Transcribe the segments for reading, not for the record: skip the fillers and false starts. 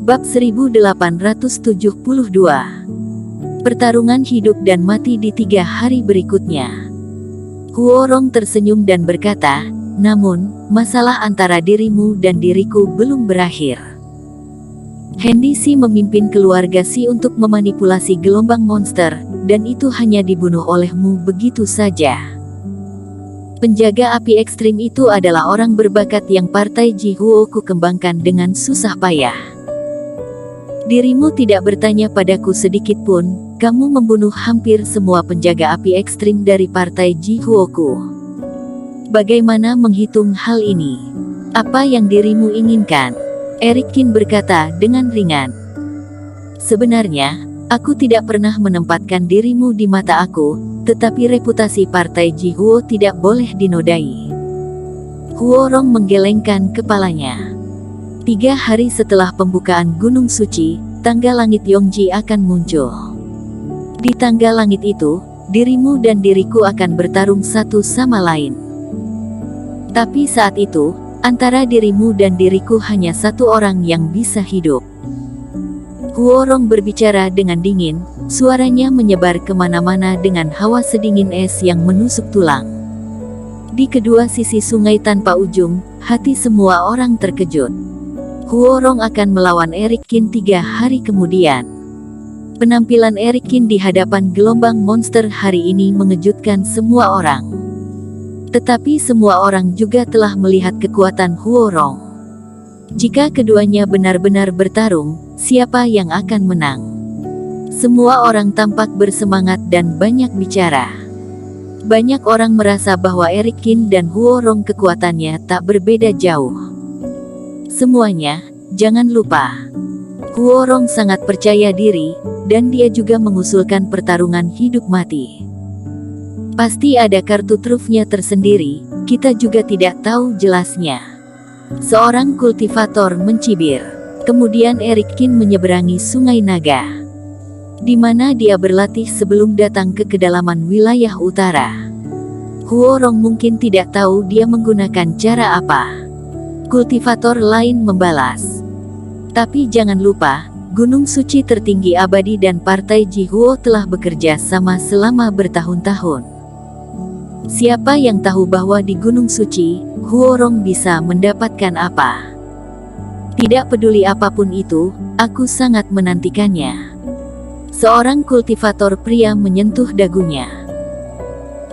Bab 1872. Pertarungan hidup dan mati di 3 hari berikutnya. Huorong tersenyum dan berkata, namun, masalah antara dirimu dan diriku belum berakhir. Hendy Si memimpin keluarga Si untuk memanipulasi gelombang monster, dan itu hanya dibunuh olehmu begitu saja. Penjaga api ekstrim itu adalah orang berbakat yang Partai Jihuo ku kembangkan dengan susah payah. Dirimu tidak bertanya padaku sedikit pun, kamu membunuh hampir semua penjaga api ekstrim dari Partai Jihuo ku. Bagaimana menghitung hal ini? Apa yang dirimu inginkan? Eric Qin berkata dengan ringan. Sebenarnya, aku tidak pernah menempatkan dirimu di mata aku, tetapi reputasi Partai Jihuo tidak boleh dinodai. Huorong menggelengkan kepalanya. 3 hari setelah pembukaan Gunung Suci, tangga langit Yongji akan muncul. Di tangga langit itu, dirimu dan diriku akan bertarung satu sama lain. Tapi saat itu, antara dirimu dan diriku hanya satu orang yang bisa hidup. Huorong berbicara dengan dingin, suaranya menyebar kemana-mana dengan hawa sedingin es yang menusuk tulang. Di kedua sisi sungai tanpa ujung, hati semua orang terkejut. Huorong akan melawan Eric Qin 3 hari kemudian. Penampilan Eric Qin di hadapan gelombang monster hari ini mengejutkan semua orang. Tetapi semua orang juga telah melihat kekuatan Huorong. Jika keduanya benar-benar bertarung, siapa yang akan menang? Semua orang tampak bersemangat dan banyak bicara. Banyak orang merasa bahwa Eric Qin dan Huorong kekuatannya tak berbeda jauh. Semuanya, jangan lupa. Huorong sangat percaya diri, dan dia juga mengusulkan pertarungan hidup mati. Pasti ada kartu trufnya tersendiri, kita juga tidak tahu jelasnya. Seorang kultivator mencibir. Kemudian Eric Qin menyeberangi Sungai Naga, di mana dia berlatih sebelum datang ke kedalaman wilayah utara. Huorong mungkin tidak tahu dia menggunakan cara apa. Kultivator lain membalas. Tapi jangan lupa, Gunung Suci tertinggi abadi dan Partai Jihuo telah bekerja sama selama bertahun-tahun. Siapa yang tahu bahwa di Gunung Suci, Huorong bisa mendapatkan apa? Tidak peduli apapun itu, aku sangat menantikannya. Seorang kultivator pria menyentuh dagunya.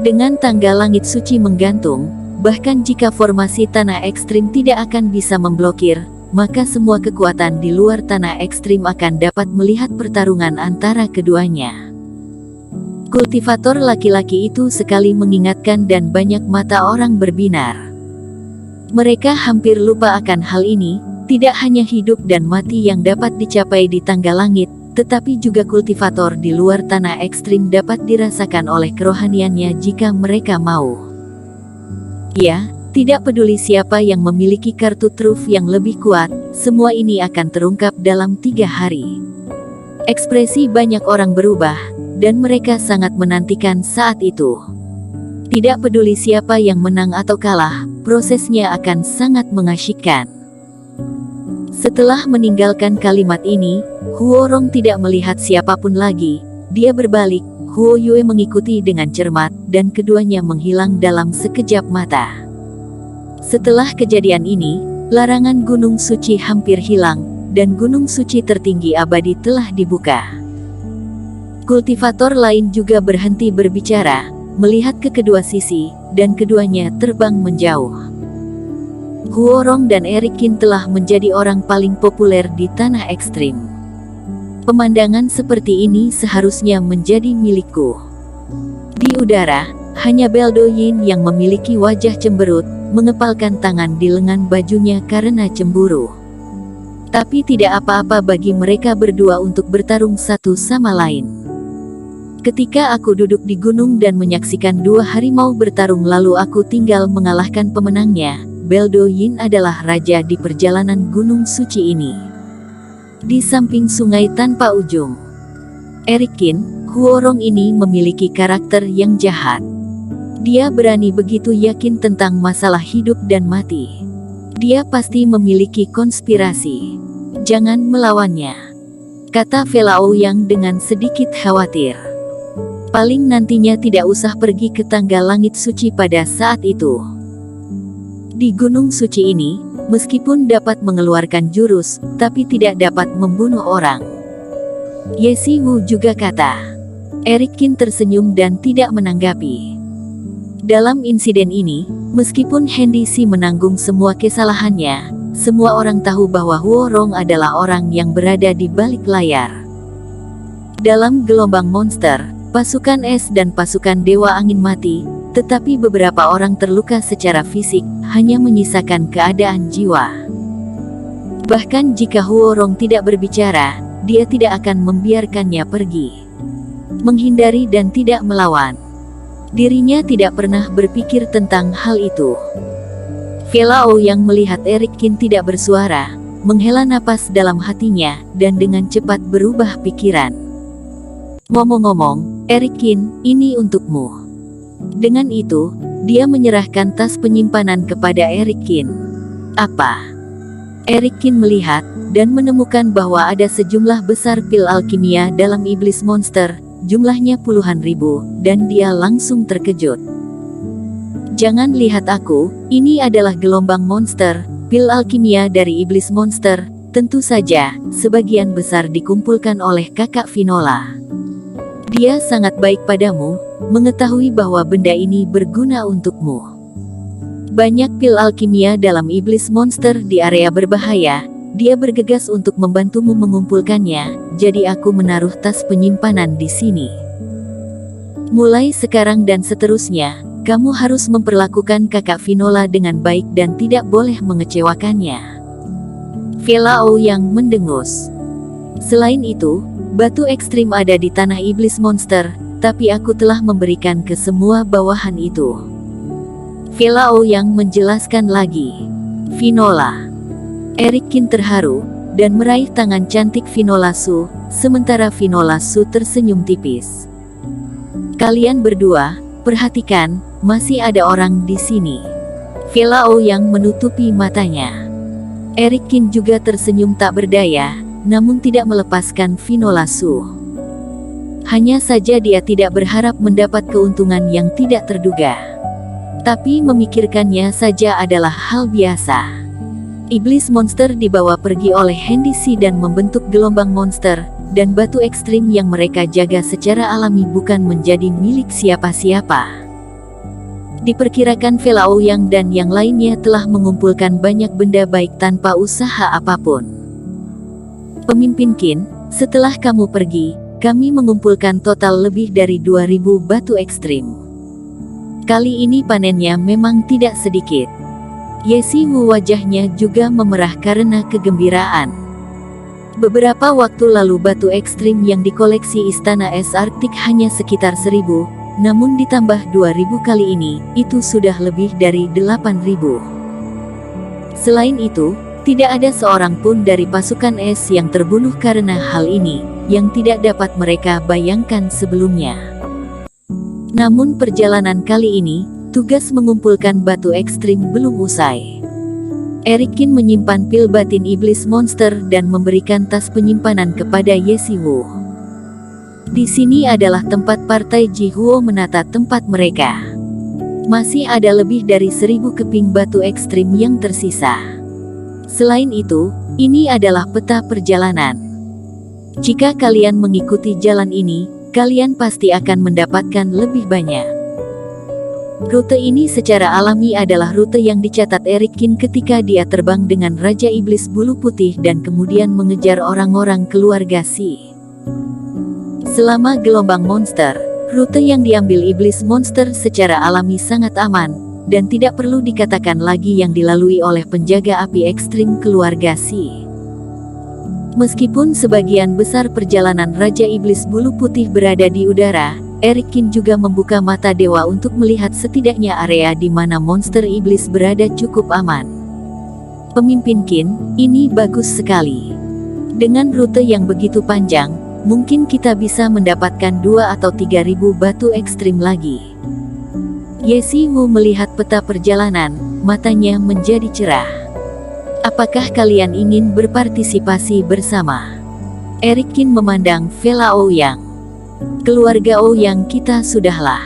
Dengan tangga langit suci menggantung, bahkan jika formasi tanah ekstrim tidak akan bisa memblokir, maka semua kekuatan di luar tanah ekstrim akan dapat melihat pertarungan antara keduanya. Kultivator laki-laki itu sekali mengingatkan dan banyak mata orang berbinar. Mereka hampir lupa akan hal ini, tidak hanya hidup dan mati yang dapat dicapai di tangga langit, tetapi juga kultivator di luar tanah ekstrim dapat dirasakan oleh kerohaniannya jika mereka mau. Ya, tidak peduli siapa yang memiliki kartu truf yang lebih kuat, semua ini akan terungkap dalam 3 hari. Ekspresi banyak orang berubah, dan mereka sangat menantikan saat itu. Tidak peduli siapa yang menang atau kalah, prosesnya akan sangat mengasyikkan. Setelah meninggalkan kalimat ini, Huorong tidak melihat siapapun lagi, dia berbalik. Huo Yue mengikuti dengan cermat, dan keduanya menghilang dalam sekejap mata. Setelah kejadian ini, larangan Gunung Suci hampir hilang, dan Gunung Suci tertinggi abadi telah dibuka. Kultivator lain juga berhenti berbicara, melihat ke kedua sisi, dan keduanya terbang menjauh. Huorong dan Eric Qin telah menjadi orang paling populer di tanah ekstrim. Pemandangan seperti ini seharusnya menjadi milikku. Di udara, hanya Beldo Yin yang memiliki wajah cemberut, mengepalkan tangan di lengan bajunya karena cemburu. Tapi tidak apa-apa bagi mereka berdua untuk bertarung satu sama lain. Ketika aku duduk di gunung dan menyaksikan 2 harimau bertarung lalu aku tinggal mengalahkan pemenangnya, Beldo Yin adalah raja di perjalanan Gunung Suci ini. Di samping sungai tanpa ujung. Eric Qin, Huorong ini memiliki karakter yang jahat. Dia berani begitu yakin tentang masalah hidup dan mati. Dia pasti memiliki konspirasi. Jangan melawannya, kata Felao Yang dengan sedikit khawatir. Paling nantinya tidak usah pergi ke tangga langit suci pada saat itu. Di gunung suci ini, meskipun dapat mengeluarkan jurus, tapi tidak dapat membunuh orang. Yesi Wu juga kata. Eric Qin tersenyum dan tidak menanggapi. Dalam insiden ini, meskipun Handy Si menanggung semua kesalahannya, semua orang tahu bahwa Huo Rong adalah orang yang berada di balik layar. Dalam gelombang monster, pasukan es dan pasukan Dewa Angin mati, tetapi beberapa orang terluka secara fisik, hanya menyisakan keadaan jiwa. Bahkan jika Huo Rong tidak berbicara, dia tidak akan membiarkannya pergi. Menghindari dan tidak melawan. Dirinya tidak pernah berpikir tentang hal itu. Felao yang melihat Eric Qin tidak bersuara, menghela napas dalam hatinya, dan dengan cepat berubah pikiran. Ngomong-ngomong, Eric Qin, ini untukmu. Dengan itu, dia menyerahkan tas penyimpanan kepada Eric Qin. Apa? Eric Qin melihat, dan menemukan bahwa ada sejumlah besar pil alkimia dalam iblis monster, jumlahnya puluhan ribu, dan dia langsung terkejut. Jangan lihat aku, ini adalah gelombang monster, pil alkimia dari iblis monster, tentu saja, sebagian besar dikumpulkan oleh kakak Finola. Dia sangat baik padamu, mengetahui bahwa benda ini berguna untukmu. Banyak pil alkimia dalam iblis monster di area berbahaya. Dia bergegas untuk membantumu mengumpulkannya, jadi aku menaruh tas penyimpanan di sini. Mulai sekarang dan seterusnya, kamu harus memperlakukan kakak Finola dengan baik dan tidak boleh mengecewakannya. Felao yang mendengus. Selain itu, batu ekstrim ada di tanah iblis monster, tapi aku telah memberikan ke semua bawahan itu. Felao yang menjelaskan lagi. Finola. Eric Qin terharu, dan meraih tangan cantik Finola Su, sementara Finola Su tersenyum tipis. Kalian berdua, perhatikan, masih ada orang di sini. Felao yang menutupi matanya. Eric Qin juga tersenyum tak berdaya, namun tidak melepaskan Finola Su. Hanya saja dia tidak berharap mendapat keuntungan yang tidak terduga. Tapi memikirkannya saja adalah hal biasa. Iblis monster dibawa pergi oleh Handy Si dan membentuk gelombang monster, dan batu ekstrim yang mereka jaga secara alami bukan menjadi milik siapa-siapa. Diperkirakan Felao Yang dan yang lainnya telah mengumpulkan banyak benda baik tanpa usaha apapun. Pemimpin Qin, setelah kamu pergi, kami mengumpulkan total lebih dari 2000 batu ekstrim. Kali ini panennya memang tidak sedikit. Yesi Wu wajahnya juga memerah karena kegembiraan. Beberapa waktu lalu batu ekstrim yang dikoleksi Istana Es Arktik hanya sekitar 1000, namun ditambah 2000 kali ini, itu sudah lebih dari 8000. Selain itu, tidak ada seorang pun dari pasukan es yang terbunuh karena hal ini, yang tidak dapat mereka bayangkan sebelumnya. Namun perjalanan kali ini, tugas mengumpulkan batu ekstrim belum usai. Eric Qin menyimpan pil batin iblis monster dan memberikan tas penyimpanan kepada Yesi Wu. Di sini adalah tempat partai Ji Huo menata tempat mereka. Masih ada lebih dari 1000 keping batu ekstrim yang tersisa. Selain itu, ini adalah peta perjalanan. Jika kalian mengikuti jalan ini, kalian pasti akan mendapatkan lebih banyak. Rute ini secara alami adalah rute yang dicatat Eric Qin ketika dia terbang dengan Raja Iblis Bulu Putih dan kemudian mengejar orang-orang keluarga Si. Selama gelombang monster, rute yang diambil Iblis Monster secara alami sangat aman, dan tidak perlu dikatakan lagi yang dilalui oleh penjaga api ekstrim keluarga Si. Meskipun sebagian besar perjalanan Raja Iblis Bulu Putih berada di udara, Eric Qin juga membuka mata dewa untuk melihat setidaknya area di mana monster iblis berada cukup aman. Pemimpin Qin, ini bagus sekali. Dengan rute yang begitu panjang, mungkin kita bisa mendapatkan 2 atau 3000 batu ekstrim lagi. Yesi Wu melihat peta perjalanan, matanya menjadi cerah. Apakah kalian ingin berpartisipasi bersama? Erik Qin memandang Vela Ouyang. Keluarga Ouyang kita sudahlah.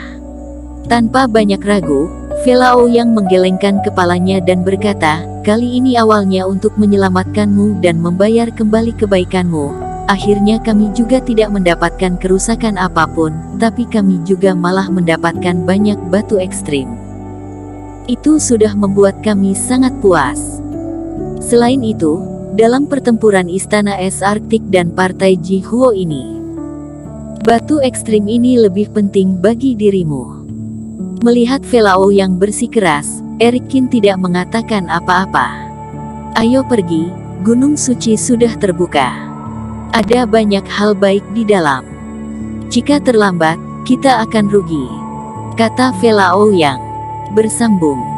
Tanpa banyak ragu, Vela Ouyang menggelengkan kepalanya dan berkata, kali ini awalnya untuk menyelamatkanmu dan membayar kembali kebaikanmu. Akhirnya kami juga tidak mendapatkan kerusakan apapun, tapi kami juga malah mendapatkan banyak batu ekstrim. Itu sudah membuat kami sangat puas. Selain itu, dalam pertempuran Istana Es Arktik dan Partai Ji Huo ini, batu ekstrim ini lebih penting bagi dirimu. Melihat Vela Ouyang bersikeras, Erik Qin tidak mengatakan apa-apa. Ayo pergi, Gunung Suci sudah terbuka. Ada banyak hal baik di dalam. Jika terlambat, kita akan rugi, kata Vela Ouyang. Bersambung.